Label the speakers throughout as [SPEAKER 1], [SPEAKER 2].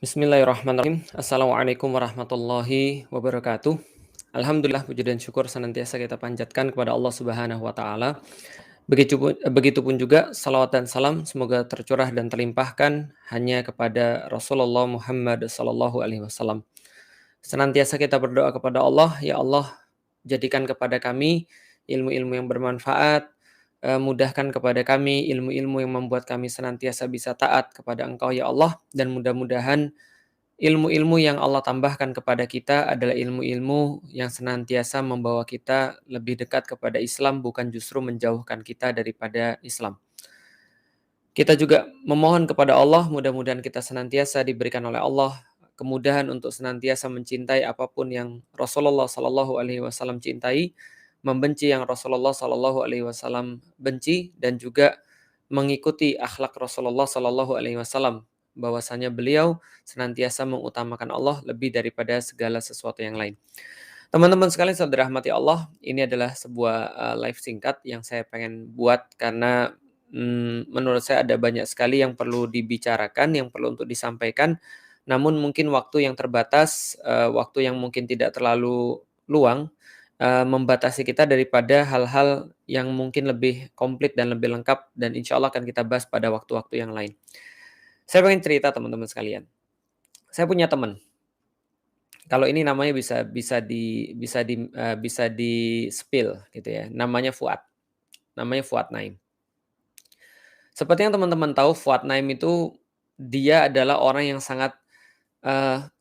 [SPEAKER 1] Bismillahirrahmanirrahim. Assalamualaikum warahmatullahi wabarakatuh. Alhamdulillah puji dan syukur senantiasa kita panjatkan kepada Allah Subhanahu wa taala. Begitupun juga salawat dan salam semoga tercurah dan terlimpahkan hanya kepada Rasulullah Muhammad sallallahu alaihi wasallam. Senantiasa kita berdoa kepada Allah, ya Allah, jadikan kepada kami ilmu-ilmu yang bermanfaat, mudahkan kepada kami ilmu-ilmu yang membuat kami senantiasa bisa taat kepada Engkau ya Allah, dan mudah-mudahan ilmu-ilmu yang Allah tambahkan kepada kita adalah ilmu-ilmu yang senantiasa membawa kita lebih dekat kepada Islam, bukan justru menjauhkan kita daripada Islam. Kita juga memohon kepada Allah, mudah-mudahan kita senantiasa diberikan oleh Allah kemudahan untuk senantiasa mencintai apapun yang Rasulullah Shallallahu Alaihi Wasallam cintai, membenci yang Rasulullah Shallallahu Alaihi Wasallam benci, dan juga mengikuti akhlak Rasulullah Shallallahu Alaihi Wasallam, bahwasanya beliau senantiasa mengutamakan Allah lebih daripada segala sesuatu yang lain. Teman-teman sekalian, saudara rahmati Allah, ini adalah sebuah live singkat yang saya pengen buat karena menurut saya ada banyak sekali yang perlu dibicarakan, yang perlu untuk disampaikan. Namun mungkin waktu yang terbatas, waktu yang mungkin tidak terlalu luang, membatasi kita daripada hal-hal yang mungkin lebih komplit dan lebih lengkap, dan insya Allah akan kita bahas pada waktu-waktu yang lain. Saya pengen cerita teman-teman sekalian. Saya punya teman. Kalau ini namanya bisa di-spill gitu ya. Namanya Fuad. Namanya Fuad Naim. Seperti yang teman-teman tahu, Fuad Naim itu dia adalah orang yang sangat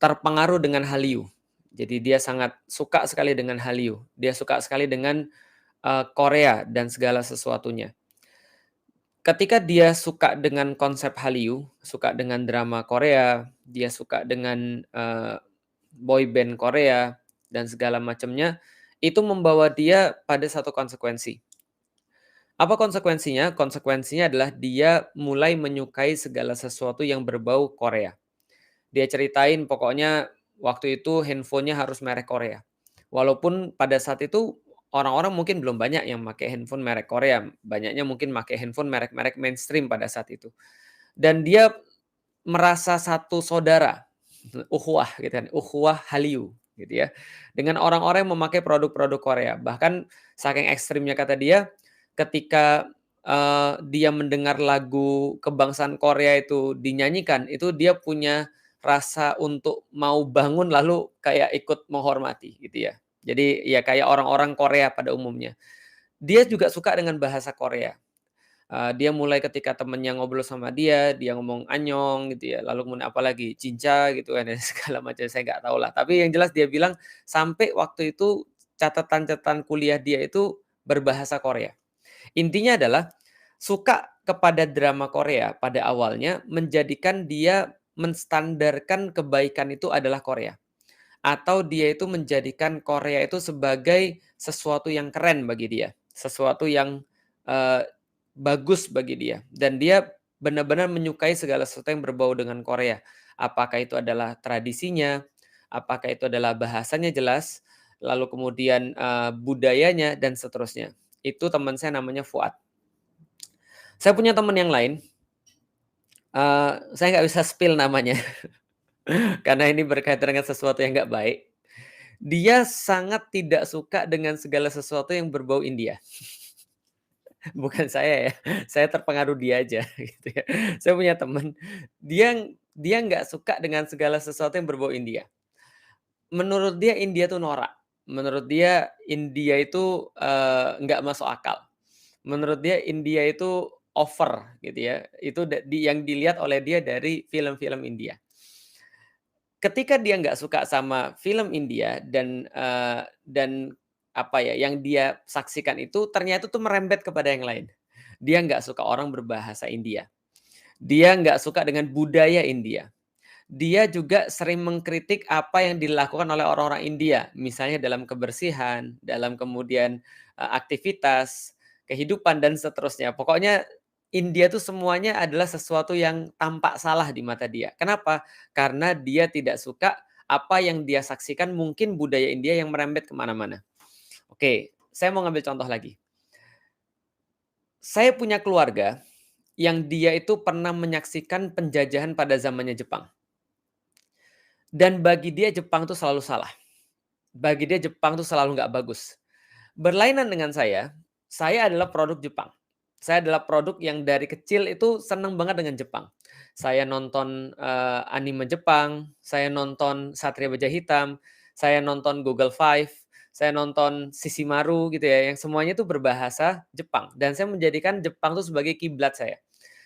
[SPEAKER 1] terpengaruh dengan Hallyu. Jadi dia sangat suka sekali dengan Hallyu. Dia suka sekali dengan Korea dan segala sesuatunya. Ketika dia suka dengan konsep Hallyu, suka dengan drama Korea, dia suka dengan boy band Korea dan segala macamnya, itu membawa dia pada satu konsekuensi. Apa konsekuensinya? Konsekuensinya adalah dia mulai menyukai segala sesuatu yang berbau Korea. Dia ceritain pokoknya waktu itu handphonenya harus merek Korea. Walaupun pada saat itu orang-orang mungkin belum banyak yang pakai handphone merek Korea, banyaknya mungkin pakai handphone merek-merek mainstream pada saat itu. Dan dia merasa satu saudara, ukhuwah gitu kan, ukhuwah Hallyu gitu ya, dengan orang-orang yang memakai produk-produk Korea. Bahkan saking ekstrimnya kata dia, ketika, dia mendengar lagu kebangsaan Korea itu dinyanyikan, itu dia punya rasa untuk mau bangun lalu kayak ikut menghormati gitu ya. Jadi ya kayak orang-orang Korea pada umumnya. Dia juga suka dengan bahasa Korea. Dia mulai ketika temennya ngobrol sama dia, dia ngomong "annyeong" gitu ya, lalu kemudian apalagi "cinca" gitu kan dan segala macam, saya nggak tahu lah. Tapi yang jelas dia bilang sampai waktu itu catatan-catatan kuliah dia itu berbahasa Korea. Intinya adalah suka kepada drama Korea pada awalnya menjadikan dia menstandarkan kebaikan itu adalah Korea. Atau dia itu menjadikan Korea itu sebagai sesuatu yang keren bagi dia, sesuatu yang, eee, bagus bagi dia. Dan dia benar-benar menyukai segala sesuatu yang berbau dengan Korea. Apakah itu adalah tradisinya, apakah itu adalah bahasanya jelas, lalu kemudian, budayanya dan seterusnya. Itu teman saya namanya Fuad. Saya punya teman yang lain, saya nggak bisa spill namanya karena ini berkaitan dengan sesuatu yang nggak baik. Dia sangat tidak suka dengan segala sesuatu yang berbau India. Bukan saya ya, saya terpengaruh dia aja gitu ya. Saya punya teman, dia dia nggak suka dengan segala sesuatu yang berbau India. Menurut dia India tuh norak, menurut dia India itu, nggak masuk akal. Menurut dia India itu over gitu ya, itu yang dilihat oleh dia dari film-film India. Ketika dia nggak suka sama film India dan apa ya, yang dia saksikan itu ternyata tuh merembet kepada yang lain. Dia nggak suka orang berbahasa India. Dia nggak suka dengan budaya India. Dia juga sering mengkritik apa yang dilakukan oleh orang-orang India, misalnya dalam kebersihan, dalam kemudian, aktivitas, kehidupan dan seterusnya. Pokoknya India tuh semuanya adalah sesuatu yang tampak salah di mata dia. Kenapa? Karena dia tidak suka apa yang dia saksikan mungkin budaya India yang merembet ke mana-mana. Oke, saya mau ngambil contoh lagi. Saya punya keluarga yang dia itu pernah menyaksikan penjajahan pada zamannya Jepang. Dan bagi dia Jepang tuh selalu salah. Bagi dia Jepang tuh selalu nggak bagus. Berlainan dengan saya adalah produk Jepang. Saya adalah produk yang dari kecil itu seneng banget dengan Jepang. Saya nonton, anime Jepang, saya nonton Satria Baja Hitam, saya nonton Google Five, saya nonton Sesshomaru gitu ya, yang semuanya itu berbahasa Jepang dan saya menjadikan Jepang tuh sebagai kiblat saya.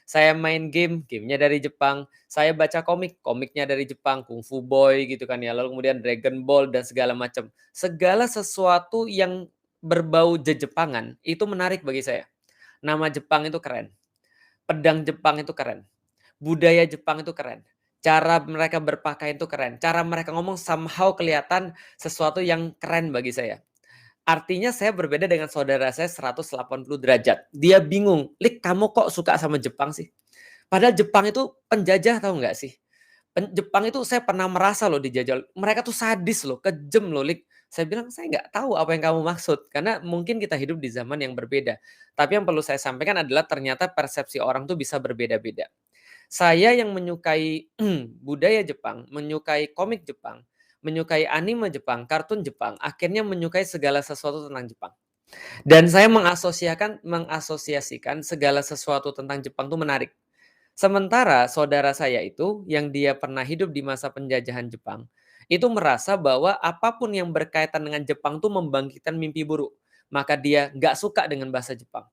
[SPEAKER 1] Saya main game, gamenya dari Jepang, saya baca komik, komiknya dari Jepang, Kung Fu Boy gitu kan ya, lalu kemudian Dragon Ball dan segala macam. Segala sesuatu yang berbau Jepangan itu menarik bagi saya. Nama Jepang itu keren, pedang Jepang itu keren, budaya Jepang itu keren, cara mereka berpakaian itu keren, cara mereka ngomong somehow kelihatan sesuatu yang keren bagi saya. Artinya saya berbeda dengan saudara saya 180 derajat. Dia bingung, "Lik, kamu kok suka sama Jepang sih?" Padahal Jepang itu penjajah tahu nggak sih? Jepang itu saya pernah merasa loh dijajah. Mereka tuh sadis loh, kejam loh, Lik. Saya bilang, "Saya nggak tahu apa yang kamu maksud." Karena mungkin kita hidup di zaman yang berbeda. Tapi yang perlu saya sampaikan adalah ternyata persepsi orang tuh bisa berbeda-beda. Saya yang menyukai budaya Jepang, menyukai komik Jepang, menyukai anime Jepang, kartun Jepang, akhirnya menyukai segala sesuatu tentang Jepang. Dan saya mengasosiasikan segala sesuatu tentang Jepang tuh menarik. Sementara saudara saya itu, yang dia pernah hidup di masa penjajahan Jepang, itu merasa bahwa apapun yang berkaitan dengan Jepang tuh membangkitkan mimpi buruk. Maka dia nggak suka dengan bahasa Jepang.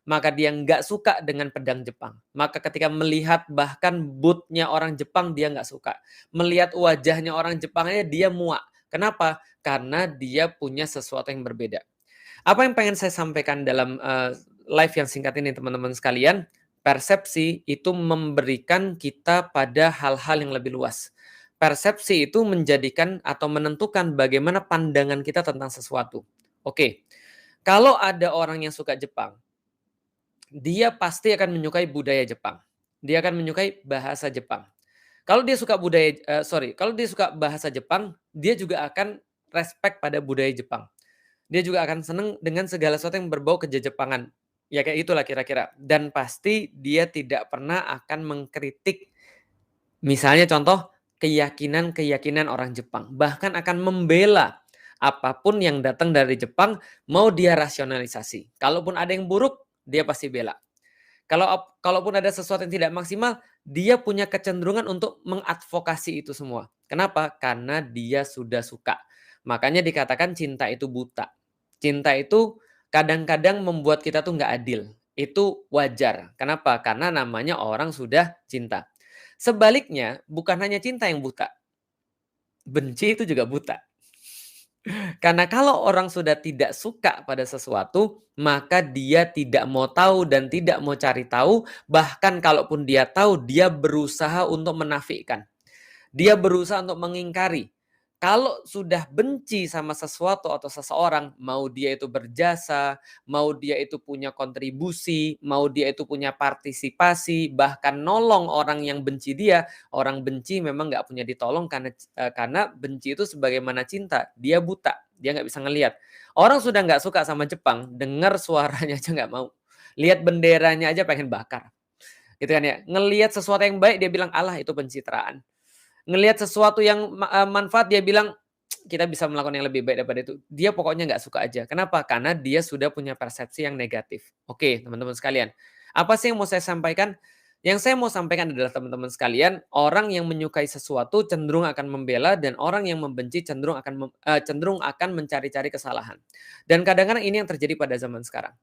[SPEAKER 1] Maka dia nggak suka dengan pedang Jepang. Maka ketika melihat bahkan bootnya orang Jepang, dia nggak suka. Melihat wajahnya orang Jepangnya, dia muak. Kenapa? Karena dia punya sesuatu yang berbeda. Apa yang pengen saya sampaikan dalam, live yang singkat ini teman-teman sekalian, persepsi itu memberikan kita pada hal-hal yang lebih luas. Persepsi itu menjadikan atau menentukan bagaimana pandangan kita tentang sesuatu. Oke, kalau ada orang yang suka Jepang, dia pasti akan menyukai budaya Jepang. Dia akan menyukai bahasa Jepang. Kalau dia suka kalau dia suka bahasa Jepang, dia juga akan respect pada budaya Jepang. Dia juga akan seneng dengan segala sesuatu yang berbau kejejepangan. Ya kayak itulah kira-kira. Dan pasti dia tidak pernah akan mengkritik, misalnya contoh, keyakinan-keyakinan orang Jepang. Bahkan akan membela apapun yang datang dari Jepang, mau dia rasionalisasi. Kalaupun ada yang buruk, dia pasti bela. Kalaupun ada sesuatu yang tidak maksimal, dia punya kecenderungan untuk mengadvokasi itu semua. Kenapa? Karena dia sudah suka. Makanya dikatakan cinta itu buta. Cinta itu kadang-kadang membuat kita tuh nggak adil. Itu wajar. Kenapa? Karena namanya orang sudah cinta. Sebaliknya, bukan hanya cinta yang buta, benci itu juga buta. Karena kalau orang sudah tidak suka pada sesuatu, maka dia tidak mau tahu dan tidak mau cari tahu, bahkan kalaupun dia tahu, dia berusaha untuk menafikan. Dia berusaha untuk mengingkari. Kalau sudah benci sama sesuatu atau seseorang, mau dia itu berjasa, mau dia itu punya kontribusi, mau dia itu punya partisipasi, bahkan nolong orang yang benci dia, orang benci memang nggak punya ditolong karena benci itu sebagaimana cinta, dia buta, dia nggak bisa ngelihat. Orang sudah nggak suka sama Jepang, dengar suaranya aja nggak mau. Lihat benderanya aja pengen bakar. Gitu kan ya. Ngelihat sesuatu yang baik dia bilang, "Alah itu pencitraan." Ngelihat sesuatu yang manfaat dia bilang, "Kita bisa melakukan yang lebih baik daripada itu." Dia pokoknya nggak suka aja. Kenapa? Karena dia sudah punya persepsi yang negatif. Oke, teman-teman sekalian. Apa sih yang mau saya sampaikan? Yang saya mau sampaikan adalah teman-teman sekalian, orang yang menyukai sesuatu cenderung akan membela dan orang yang membenci cenderung akan mencari-cari kesalahan. Dan kadang-kadang ini yang terjadi pada zaman sekarang.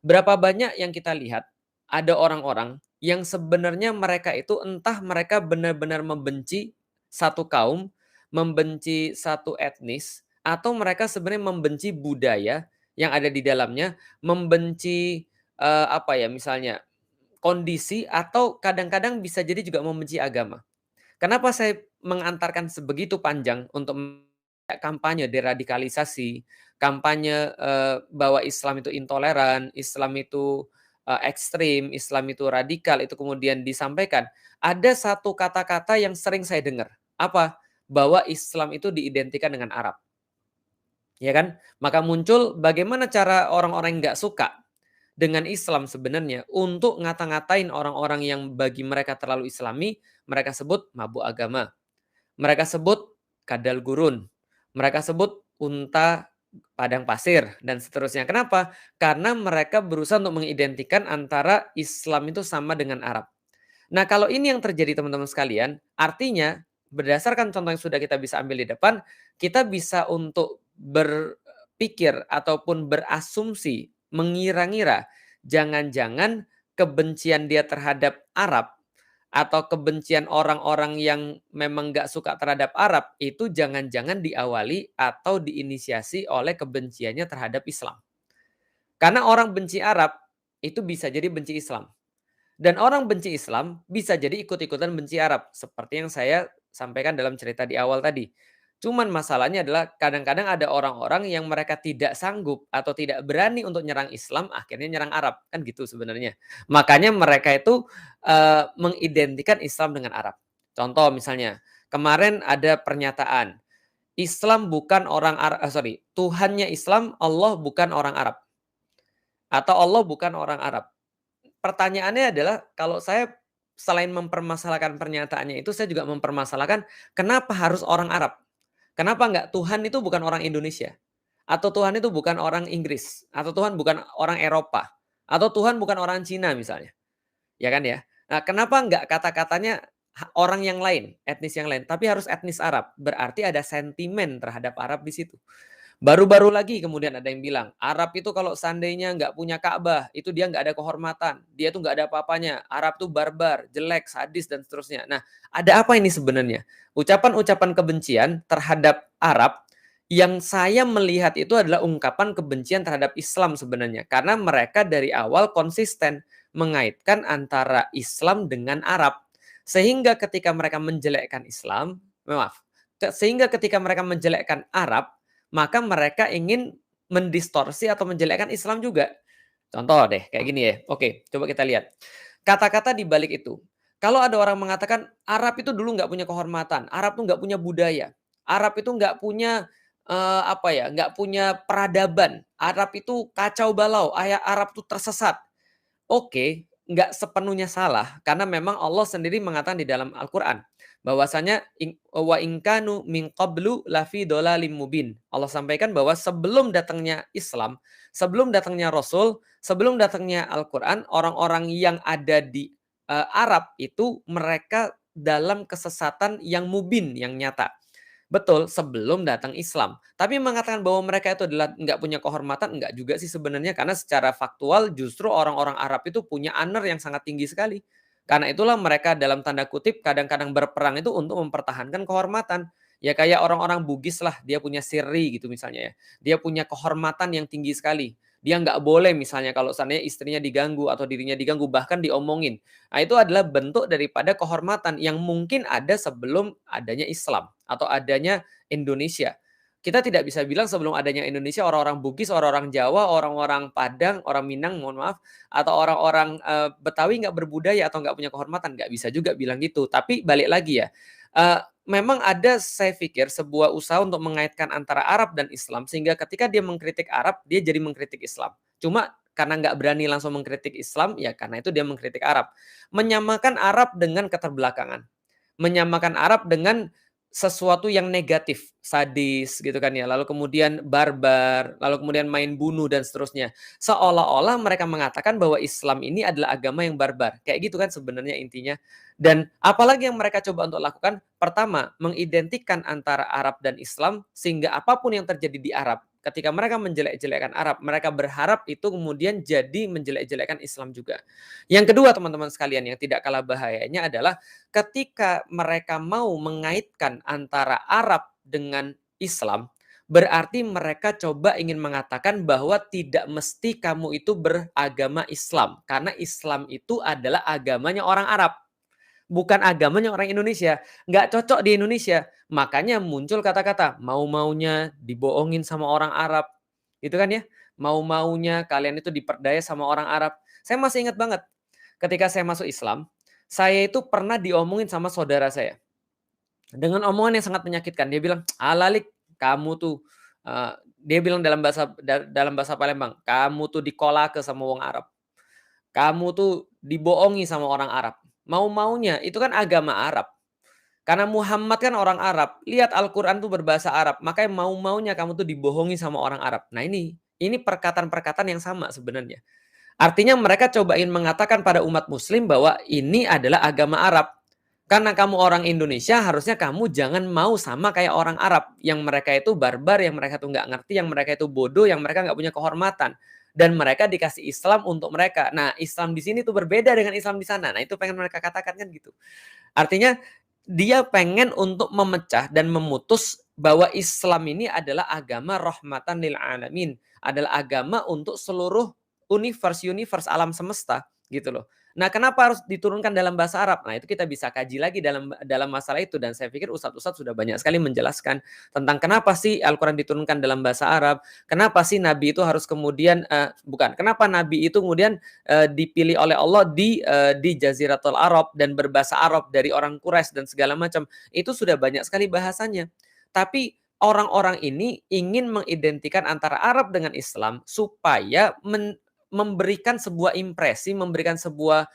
[SPEAKER 1] Berapa banyak yang kita lihat, ada orang-orang yang sebenarnya mereka itu entah mereka benar-benar membenci satu kaum, membenci satu etnis, atau mereka sebenarnya membenci budaya yang ada di dalamnya, membenci, apa ya, misalnya kondisi atau kadang-kadang bisa jadi juga membenci agama. Kenapa saya mengantarkan sebegitu panjang untuk kampanye deradikalisasi, kampanye, bahwa Islam itu intoleran, Islam itu, ekstrim, Islam itu radikal, itu kemudian disampaikan. Ada satu kata-kata yang sering saya dengar, apa? Bahwa Islam itu diidentikan dengan Arab, ya kan? Maka muncul bagaimana cara orang-orang yang nggak suka dengan Islam sebenarnya untuk ngata-ngatain orang-orang yang bagi mereka terlalu Islami, mereka sebut mabuk agama. mereka sebut kadal gurun, mereka sebut unta padang pasir, dan seterusnya. Kenapa? Karena mereka berusaha untuk mengidentikan antara Islam itu sama dengan Arab. Nah, kalau ini yang terjadi teman-teman sekalian, artinya berdasarkan contoh yang sudah kita bisa ambil di depan, kita bisa untuk berpikir ataupun berasumsi, mengira-ngira, jangan-jangan kebencian dia terhadap Arab atau kebencian orang-orang yang memang nggak suka terhadap Arab itu jangan-jangan diawali atau diinisiasi oleh kebenciannya terhadap Islam. Karena orang benci Arab itu bisa jadi benci Islam. Dan orang benci Islam bisa jadi ikut-ikutan benci Arab, seperti yang saya sampaikan dalam cerita di awal tadi. Cuman masalahnya adalah kadang-kadang ada orang-orang yang mereka tidak sanggup atau tidak berani untuk nyerang Islam, akhirnya nyerang Arab, kan gitu sebenarnya. Makanya mereka itu, mengidentikan Islam dengan Arab. Contoh misalnya, kemarin ada pernyataan, Islam bukan orang Tuhannya Islam, Allah bukan orang Arab, atau Allah bukan orang Arab. Pertanyaannya adalah kalau saya selain mempermasalahkan pernyataannya itu, saya juga mempermasalahkan kenapa harus orang Arab? Kenapa nggak Tuhan itu bukan orang Indonesia? Atau Tuhan itu bukan orang Inggris? Atau Tuhan bukan orang Eropa? Atau Tuhan bukan orang Cina misalnya? Ya kan ya? Nah, kenapa nggak kata-katanya orang yang lain, etnis yang lain, tapi harus etnis Arab? Berarti ada sentimen terhadap Arab di situ. Baru-baru lagi kemudian ada yang bilang, Arab itu kalau seandainya nggak punya Ka'bah, itu dia nggak ada kehormatan, dia tuh nggak ada apa-apanya, Arab tuh barbar, jelek, sadis, dan seterusnya. Nah, ada apa ini sebenarnya? Ucapan-ucapan kebencian terhadap Arab yang saya melihat itu adalah ungkapan kebencian terhadap Islam sebenarnya. Karena mereka dari awal konsisten mengaitkan antara Islam dengan Arab. Sehingga ketika mereka menjelekkan Islam, maaf, sehingga ketika mereka menjelekkan Arab, maka mereka ingin mendistorsi atau menjelekkan Islam juga. Contoh deh, kayak gini ya. Oke, coba kita lihat. Kata-kata di balik itu. Kalau ada orang mengatakan Arab itu dulu nggak punya kehormatan, Arab tuh nggak punya budaya, Arab itu nggak punya apa ya, nggak punya peradaban, Arab itu kacau balau, Arab tuh tersesat. Oke, nggak sepenuhnya salah karena memang Allah sendiri mengatakan di dalam Al-Qur'an bahwasanya wa in kanu min qablu lafi dhalalim mubin. Allah sampaikan bahwa sebelum datangnya Islam, sebelum datangnya Rasul, sebelum datangnya Al-Qur'an, orang-orang yang ada di Arab itu mereka dalam kesesatan yang mubin, yang nyata. Betul, sebelum datang Islam. Tapi mengatakan bahwa mereka itu adalah nggak punya kehormatan, enggak juga sih sebenarnya. Karena secara faktual justru orang-orang Arab itu punya honor yang sangat tinggi sekali. Karena itulah mereka dalam tanda kutip kadang-kadang berperang itu untuk mempertahankan kehormatan. Ya kayak orang-orang Bugis lah, dia punya siri gitu misalnya ya. Dia punya kehormatan yang tinggi sekali. Dia nggak boleh misalnya kalau seandainya istrinya diganggu atau dirinya diganggu, bahkan diomongin. Nah, itu adalah bentuk daripada kehormatan yang mungkin ada sebelum adanya Islam atau adanya Indonesia. Kita tidak bisa bilang sebelum adanya Indonesia orang-orang Bugis, orang-orang Jawa, orang-orang Padang, orang Minang, mohon maaf, atau orang-orang Betawi nggak berbudaya atau nggak punya kehormatan, nggak bisa juga bilang gitu. Tapi balik lagi ya, memang ada saya pikir sebuah usaha untuk mengaitkan antara Arab dan Islam sehingga ketika dia mengkritik Arab, dia jadi mengkritik Islam. Cuma karena nggak berani langsung mengkritik Islam, ya karena itu dia mengkritik Arab. Menyamakan Arab dengan keterbelakangan. Menyamakan Arab dengan sesuatu yang negatif, sadis gitu kan ya, lalu kemudian barbar, lalu kemudian main bunuh dan seterusnya. Seolah-olah mereka mengatakan bahwa Islam ini adalah agama yang barbar. Kayak gitu kan sebenarnya intinya. Dan apalagi yang mereka coba untuk lakukan, pertama, mengidentikan antara Arab dan Islam sehingga apapun yang terjadi di Arab, ketika mereka menjelek-jelekan Arab, mereka berharap itu kemudian jadi menjelek-jelekan Islam juga. Yang kedua teman-teman sekalian yang tidak kalah bahayanya adalah ketika mereka mau mengaitkan antara Arab dengan Islam, berarti mereka coba ingin mengatakan bahwa tidak mesti kamu itu beragama Islam, karena Islam itu adalah agamanya orang Arab, bukan agamanya orang Indonesia. Nggak cocok di Indonesia. Makanya muncul kata-kata, mau-maunya dibohongin sama orang Arab. Gitu kan ya. Mau-maunya kalian itu diperdaya sama orang Arab. Saya masih ingat banget, ketika saya masuk Islam, saya itu pernah diomongin sama saudara saya. Dengan omongan yang sangat menyakitkan. Dia bilang, "Alalik, kamu tuh," dia bilang dalam bahasa Palembang, "Kamu tuh dikolake sama wong Arab. Kamu tuh dibohongi sama orang Arab. Mau-maunya, itu kan agama Arab. Karena Muhammad kan orang Arab, lihat Al-Quran tuh berbahasa Arab, makanya mau-maunya kamu tuh dibohongi sama orang Arab. Nah ini perkataan-perkataan yang sama sebenarnya. Artinya mereka cobain mengatakan pada umat muslim bahwa ini adalah agama Arab. Karena kamu orang Indonesia, harusnya kamu jangan mau sama kayak orang Arab. Yang mereka itu barbar, yang mereka tuh nggak ngerti, yang mereka itu bodoh, yang mereka nggak punya kehormatan. Dan mereka dikasih Islam untuk mereka. Nah, Islam di sini tuh berbeda dengan Islam di sana. Nah, itu pengen mereka katakan kan gitu. Artinya dia pengen untuk memecah dan memutus bahwa Islam ini adalah agama rahmatan lil alamin, adalah agama untuk seluruh universe alam semesta gitu loh. Nah, kenapa harus diturunkan dalam bahasa Arab? Nah, itu kita bisa kaji lagi dalam dalam masalah itu dan saya pikir ustadz-ustadz sudah banyak sekali menjelaskan tentang kenapa sih Al-Qur'an diturunkan dalam bahasa Arab, kenapa sih nabi itu harus kemudian kenapa nabi itu kemudian dipilih oleh Allah di Jaziratul Arab dan berbahasa Arab dari orang Quraisy dan segala macam. Itu sudah banyak sekali bahasanya. Tapi orang-orang ini ingin mengidentikan antara Arab dengan Islam supaya memberikan sebuah impresi, memberikan sebuah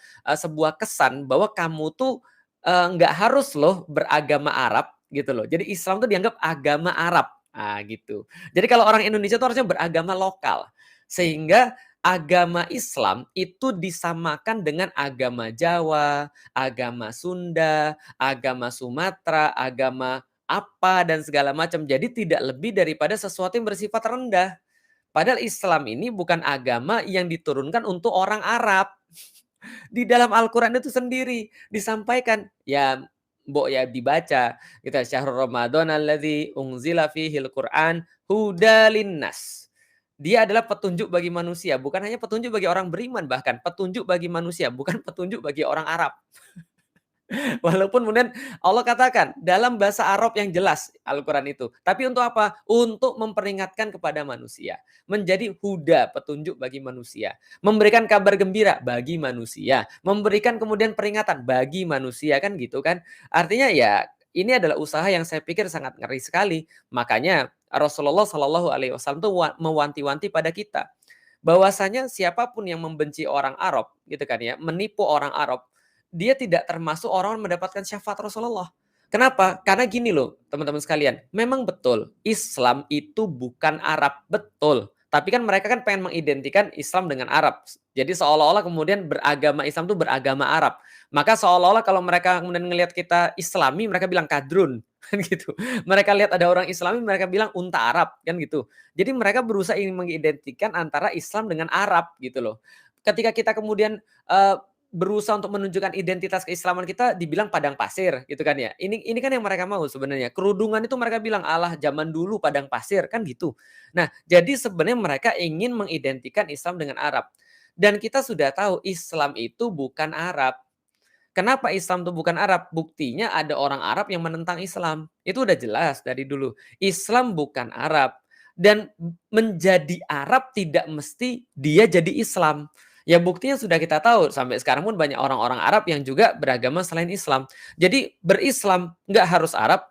[SPEAKER 1] kesan bahwa kamu tuh nggak harus loh beragama Arab gitu loh. Jadi Islam tuh dianggap agama Arab. Ah gitu. Jadi kalau orang Indonesia tuh harusnya beragama lokal. Sehingga agama Islam itu disamakan dengan agama Jawa, agama Sunda, agama Sumatera, agama apa dan segala macam. Jadi tidak lebih daripada sesuatu yang bersifat rendah. Padahal Islam ini bukan agama yang diturunkan untuk orang Arab. Di dalam Al-Quran itu sendiri disampaikan, ya mbok ya dibaca, kita syahrul Ramadan alladzi unzila fihil Qur'an hudalin nas. Dia adalah petunjuk bagi manusia, bukan hanya petunjuk bagi orang beriman, bahkan petunjuk bagi manusia, bukan petunjuk bagi orang Arab. Walaupun kemudian Allah katakan dalam bahasa Arab yang jelas Al-Quran itu. Tapi untuk apa? Untuk memperingatkan kepada manusia. Menjadi huda, petunjuk bagi manusia. Memberikan kabar gembira bagi manusia. Memberikan kemudian peringatan bagi manusia. Kan gitu kan. Artinya ya ini adalah usaha yang saya pikir sangat ngeri sekali. Makanya Rasulullah Shallallahu Alaihi Wasallam itu mewanti-wanti pada kita. Bahwasanya siapapun yang membenci orang Arab gitu kan ya. Menipu orang Arab, dia tidak termasuk orang yang mendapatkan syafaat Rasulullah. Kenapa? Karena gini loh, teman-teman sekalian. Memang betul, Islam itu bukan Arab. Betul. Tapi kan mereka kan pengen mengidentikan Islam dengan Arab. Jadi seolah-olah kemudian beragama Islam itu beragama Arab. Maka seolah-olah kalau mereka kemudian ngelihat kita Islami, mereka bilang kadrun. Kan gitu. Mereka lihat ada orang Islami, mereka bilang unta Arab. Kan gitu. Jadi mereka berusaha ingin mengidentikan antara Islam dengan Arab gitu loh. Ketika kita kemudian berusaha untuk menunjukkan identitas keislaman kita dibilang padang pasir gitu kan ya. Ini kan yang mereka mau sebenarnya. Kerudungan itu mereka bilang alah zaman dulu padang pasir kan gitu. Nah, jadi sebenarnya mereka ingin mengidentikan Islam dengan Arab. Dan kita sudah tahu Islam itu bukan Arab. Kenapa Islam itu bukan Arab? Buktinya ada orang Arab yang menentang Islam. Itu udah jelas dari dulu. Islam bukan Arab. Dan menjadi Arab tidak mesti dia jadi Islam. Ya buktinya sudah kita tahu. Sampai sekarang pun banyak orang-orang Arab yang juga beragama selain Islam. Jadi berislam nggak harus Arab.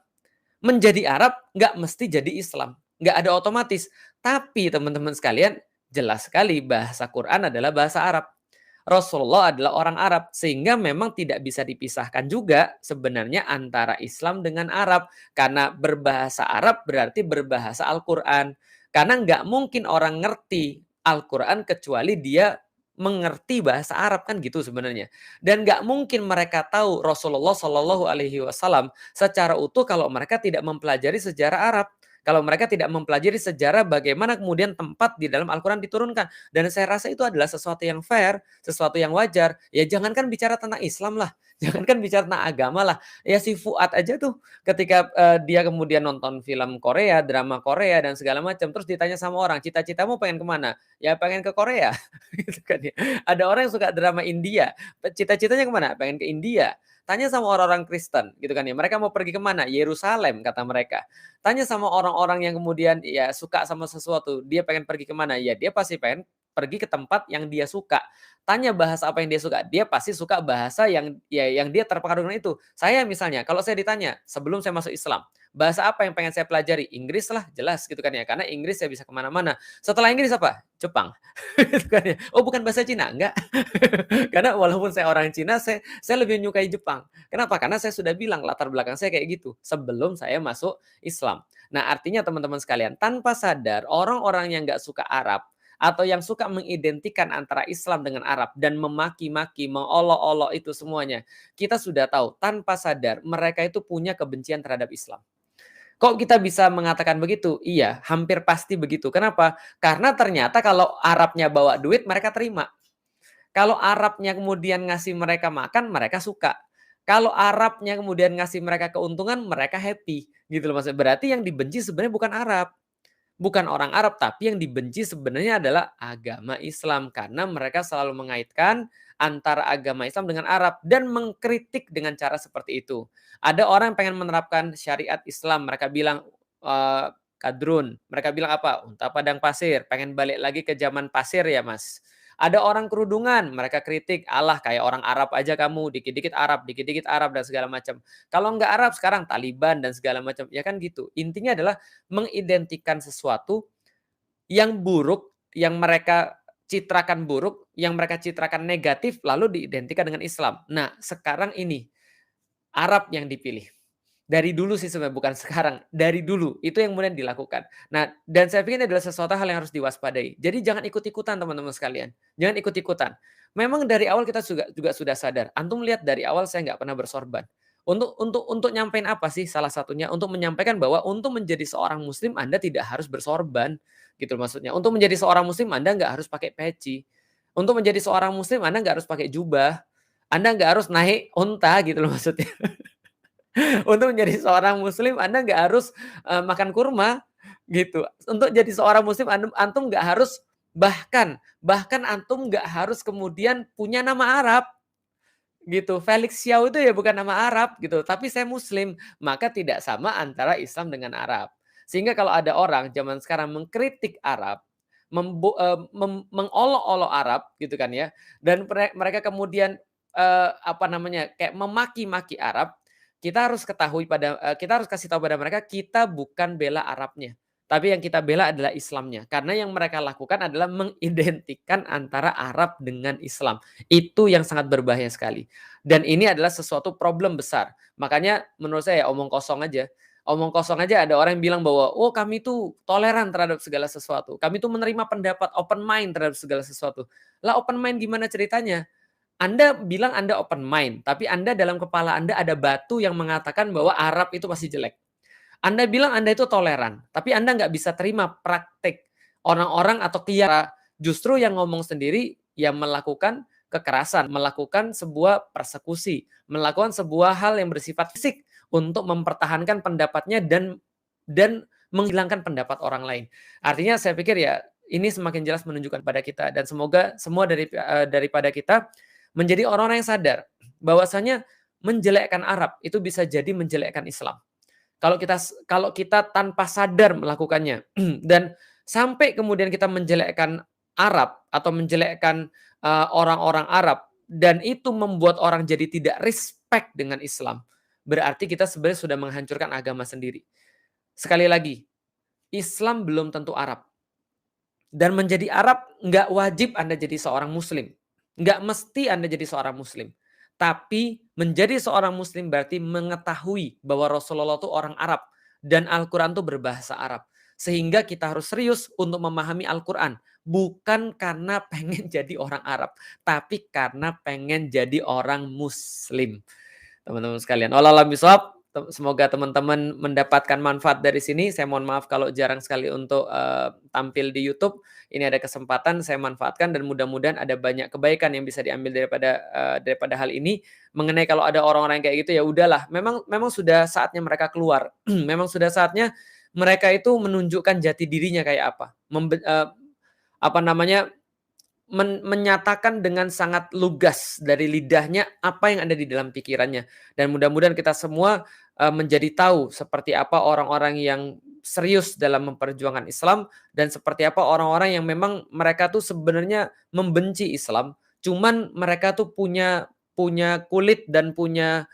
[SPEAKER 1] Menjadi Arab nggak mesti jadi Islam. Nggak ada otomatis. Tapi teman-teman sekalian, jelas sekali bahasa Quran adalah bahasa Arab. Rasulullah adalah orang Arab, sehingga memang tidak bisa dipisahkan juga sebenarnya antara Islam dengan Arab. Karena berbahasa Arab berarti berbahasa Al-Quran. Karena nggak mungkin orang ngerti Al-Quran kecuali dia mengerti bahasa Arab kan gitu sebenarnya. Dan nggak mungkin mereka tahu Rasulullah Shallallahu Alaihi Wasallam secara utuh kalau mereka tidak mempelajari sejarah Arab. Kalau mereka tidak mempelajari sejarah bagaimana kemudian tempat di dalam Al-Quran diturunkan. Dan saya rasa itu adalah sesuatu yang fair, sesuatu yang wajar. Ya jangankan bicara tentang Islam lah, jangankan bicara tentang agama lah. Ya si Fuad aja tuh ketika dia kemudian nonton film Korea, drama Korea dan segala macam. Terus ditanya sama orang, cita-citamu pengen kemana? Ya pengen ke Korea. Gitu kan ya. Ada orang yang suka drama India, cita-citanya kemana? Pengen ke India. Tanya sama orang-orang Kristen gitu kan ya, mereka mau pergi kemana? Yerusalem kata mereka. Tanya sama orang-orang yang kemudian ya suka sama sesuatu, dia pengen pergi kemana? Ya dia pasti pengen pergi ke tempat yang dia suka. Tanya bahasa apa yang dia suka, dia pasti suka bahasa yang yang dia terpengaruh dengan itu. Saya misalnya, kalau saya ditanya sebelum saya masuk Islam, bahasa apa yang pengen saya pelajari? Inggris lah, jelas gitu kan ya, karena Inggris saya bisa kemana mana. Setelah Inggris apa? Jepang. Gitu kan ya. Oh, bukan bahasa Cina? Enggak. Karena walaupun saya orang Cina, saya lebih menyukai Jepang. Kenapa? Karena saya sudah bilang latar belakang saya kayak gitu sebelum saya masuk Islam. Nah, artinya teman-teman sekalian, tanpa sadar orang-orang yang nggak suka Arab atau yang suka mengidentikan antara Islam dengan Arab dan memaki-maki, mengolok-olok itu semuanya, kita sudah tahu tanpa sadar mereka itu punya kebencian terhadap Islam. Kok kita bisa mengatakan begitu? Iya, hampir pasti begitu. Kenapa? Karena ternyata kalau Arabnya bawa duit, mereka terima. Kalau Arabnya kemudian ngasih mereka makan, mereka suka. Kalau Arabnya kemudian ngasih mereka keuntungan, mereka happy. Gitu loh maksudnya. Berarti yang dibenci sebenarnya bukan Arab. Bukan orang Arab, tapi yang dibenci sebenarnya adalah agama Islam. Karena mereka selalu mengaitkan antara agama Islam dengan Arab dan mengkritik dengan cara seperti itu. Ada orang yang pengen menerapkan syariat Islam, mereka bilang kadrun, mereka bilang apa? Unta padang pasir, pengen balik lagi ke zaman pasir ya Mas. Ada orang kerudungan, mereka kritik, Allah kayak orang Arab aja kamu, dikit-dikit Arab dan segala macam. Kalau nggak Arab sekarang Taliban dan segala macam, ya kan gitu. Intinya adalah mengidentikan sesuatu yang buruk, yang mereka citrakan buruk, yang mereka citrakan negatif, lalu diidentikan dengan Islam. Nah, sekarang ini Arab yang dipilih. Dari dulu sih sebenarnya, bukan sekarang, dari dulu itu yang kemudian dilakukan. Nah, dan saya pikir ini adalah sesuatu hal yang harus diwaspadai. Jadi jangan ikut-ikutan teman-teman sekalian, jangan ikut-ikutan. Memang dari awal kita juga sudah sadar, antum lihat dari awal saya nggak pernah bersorban. Untuk nyampein apa sih? Salah satunya untuk menyampaikan bahwa untuk menjadi seorang muslim Anda tidak harus bersorban, gitu maksudnya. Untuk menjadi seorang muslim Anda nggak harus pakai peci. Untuk menjadi seorang muslim Anda nggak harus pakai jubah. Anda nggak harus naik unta gitu loh maksudnya. Untuk menjadi seorang muslim Anda nggak harus, makan kurma, gitu. Untuk jadi seorang muslim antum nggak harus bahkan antum nggak harus kemudian punya nama Arab, gitu. Felix Xiao itu ya bukan nama Arab gitu, tapi saya muslim, maka tidak sama antara Islam dengan Arab. Sehingga kalau ada orang zaman sekarang mengkritik Arab, mengolok-olok Arab gitu kan ya, dan mereka kemudian, apa namanya, kayak memaki-maki Arab, kita harus kasih tahu pada mereka, kita bukan bela Arabnya, tapi yang kita bela adalah Islamnya. Karena yang mereka lakukan adalah mengidentikan antara Arab dengan Islam. Itu yang sangat berbahaya sekali. Dan ini adalah sesuatu problem besar. Makanya menurut saya omong kosong aja. Omong kosong aja ada orang yang bilang bahwa, "Oh, kami tuh toleran terhadap segala sesuatu. Kami tuh menerima pendapat open mind terhadap segala sesuatu." Lah open mind gimana ceritanya? Anda bilang Anda open mind, tapi Anda dalam kepala Anda ada batu yang mengatakan bahwa Arab itu pasti jelek. Anda bilang Anda itu toleran, tapi Anda nggak bisa terima praktik orang-orang atau justru yang ngomong sendiri yang melakukan kekerasan, melakukan sebuah persekusi, melakukan sebuah hal yang bersifat fisik untuk mempertahankan pendapatnya dan menghilangkan pendapat orang lain. Artinya saya pikir ya ini semakin jelas menunjukkan pada kita dan semoga semua daripada kita menjadi orang-orang yang sadar bahwasanya menjelekkan Arab itu bisa jadi menjelekkan Islam. Kalau kita tanpa sadar melakukannya dan sampai kemudian kita menjelekkan Arab atau menjelekkan, orang-orang Arab dan itu membuat orang jadi tidak respect dengan Islam, berarti kita sebenarnya sudah menghancurkan agama sendiri. Sekali lagi, Islam belum tentu Arab. Dan menjadi Arab nggak wajib Anda jadi seorang muslim. Nggak mesti Anda jadi seorang muslim. Tapi menjadi seorang muslim berarti mengetahui bahwa Rasulullah itu orang Arab dan Al-Quran itu berbahasa Arab. Sehingga kita harus serius untuk memahami Al-Quran. Bukan karena pengen jadi orang Arab, tapi karena pengen jadi orang muslim. Teman-teman sekalian, wallahualam bishawab. Semoga teman-teman mendapatkan manfaat dari sini. Saya mohon maaf kalau jarang sekali untuk tampil di YouTube. Ini ada kesempatan saya manfaatkan dan mudah-mudahan ada banyak kebaikan yang bisa diambil daripada hal ini. Mengenai kalau ada orang-orang yang kayak gitu ya udahlah. Memang sudah saatnya mereka keluar. Memang sudah saatnya mereka itu menunjukkan jati dirinya kayak apa. Apa namanya? Menyatakan dengan sangat lugas dari lidahnya apa yang ada di dalam pikirannya dan mudah-mudahan kita semua menjadi tahu seperti apa orang-orang yang serius dalam memperjuangkan Islam, dan seperti apa orang-orang yang memang mereka tuh sebenarnya membenci Islam, cuman mereka tuh punya punya kulit dan punya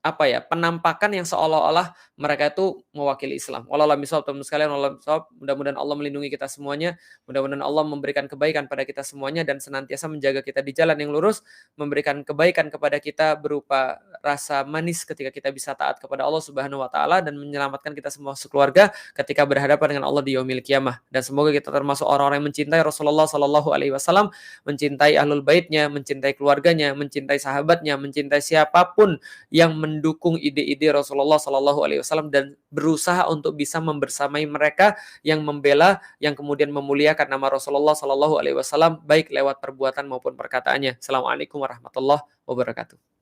[SPEAKER 1] apa ya, penampakan yang seolah-olah mereka itu mewakili Islam. Wallahu a'lam bishawab, teman-teman sekalian, wallahu a'lam bishawab. Mudah-mudahan Allah melindungi kita semuanya, mudah-mudahan Allah memberikan kebaikan pada kita semuanya dan senantiasa menjaga kita di jalan yang lurus, memberikan kebaikan kepada kita berupa rasa manis ketika kita bisa taat kepada Allah Subhanahu wa taala, dan menyelamatkan kita semua sekeluarga ketika berhadapan dengan Allah di yaumil qiyamah. Dan semoga kita termasuk orang-orang yang mencintai Rasulullah sallallahu alaihi wasallam, mencintai ahlul baitnya, mencintai keluarganya, mencintai sahabatnya, mencintai siapapun yang mendukung ide-ide Rasulullah Sallallahu Alaihi Wasallam, dan berusaha untuk bisa membersamai mereka yang membela, yang kemudian memuliakan nama Rasulullah Sallallahu Alaihi Wasallam baik lewat perbuatan maupun perkataannya. Assalamualaikum warahmatullahi wabarakatuh.